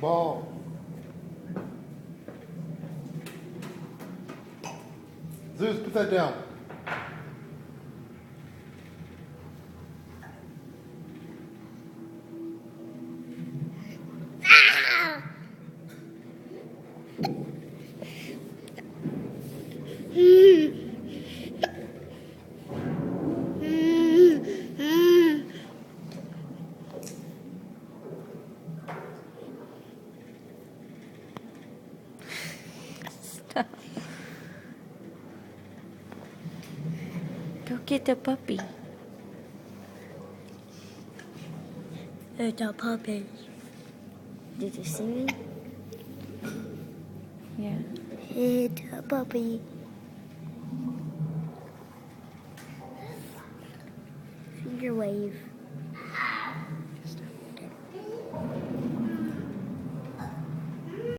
Ball. Zeus, put that down. Stop. Go get the puppy. It's a puppy. Did you see me? Yeah. It's a puppy. Finger wave.